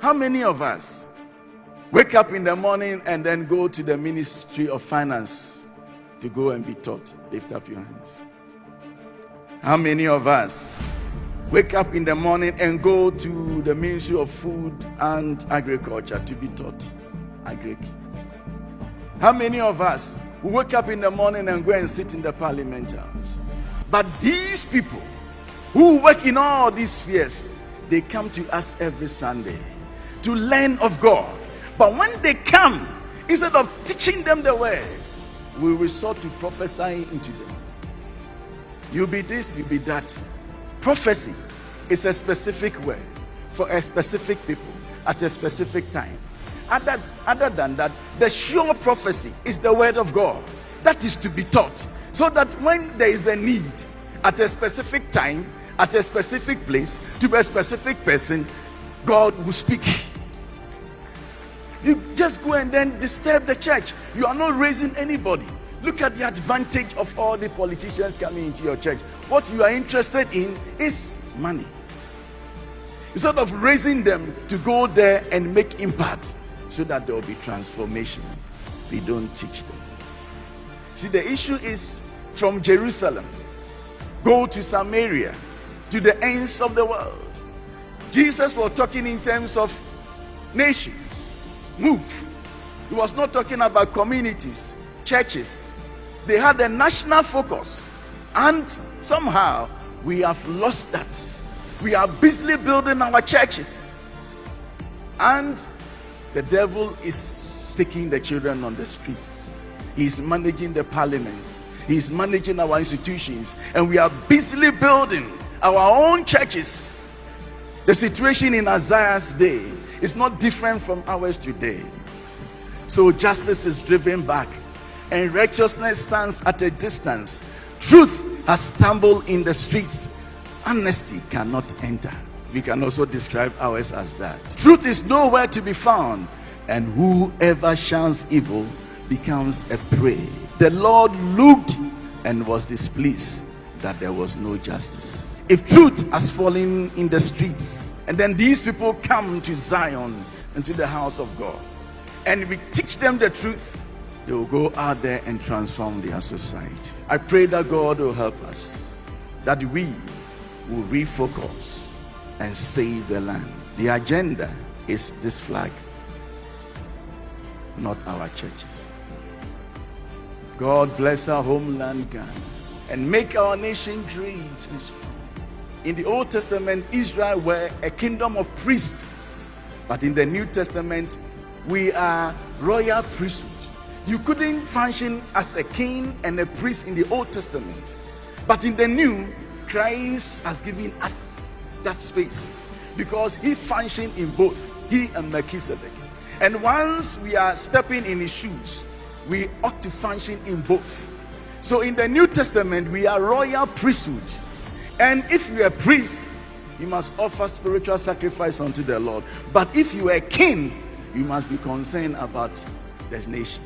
How many of us wake up in the morning and then go to the Ministry of Finance to go and be taught? Lift up your hands. How many of us wake up in the morning and go to the Ministry of Food and Agriculture to be taught agric? How many of us who wake up in the morning and go and sit in the Parliament House? But these people who work in all these spheres, they come to us every Sunday to learn of God. But when they come, instead of teaching them the word, we resort to prophesying into them. You be this, you be that. Prophecy is a specific word for a specific people at a specific time. Other than that, the sure prophecy is the word of God that is to be taught, so that when there is a need at a specific time, at a specific place, to a specific person, God will speak. You just go and then disturb the church. You are not raising anybody. Look at the advantage of all the politicians coming into your church. What you are interested in is money. Instead of raising them to go there and make impact so that there will be transformation, we don't teach them. See, the issue is from Jerusalem, go to Samaria, to the ends of the world. Jesus was talking in terms of nations. Move. He was not talking about communities, churches. They had a national focus, and somehow we have lost that. We are busily building our churches, and the devil is taking the children on the streets. He's managing the parliaments. He's managing our institutions, and we are busily building our own churches. The situation in Isaiah's day is not different from ours today. So justice is driven back, and righteousness stands at a distance. Truth has stumbled in the streets. Honesty cannot enter. We can also describe ours as that. Truth is nowhere to be found, and whoever shuns evil becomes a prey. The Lord looked and was displeased that there was no justice. If truth has fallen in the streets, and then these people come to Zion, into the house of God, and we teach them the truth, they will go out there and transform their society. I pray that God will help us, that we will refocus and save the land. The agenda is this flag, not our churches. God bless our homeland, Ghana, and make our nation great and strong. In the Old Testament, Israel were a kingdom of priests, but in the New Testament, we are royal priesthood. You couldn't function as a king and a priest in the Old Testament, but in the New, Christ has given us that space, because he functioned in both, he and Melchizedek. And once we are stepping in his shoes, we ought to function in both. So in the New Testament, we are royal priesthood. And if you are a priest, you must offer spiritual sacrifice unto the Lord. But if you are a king, you must be concerned about the nation.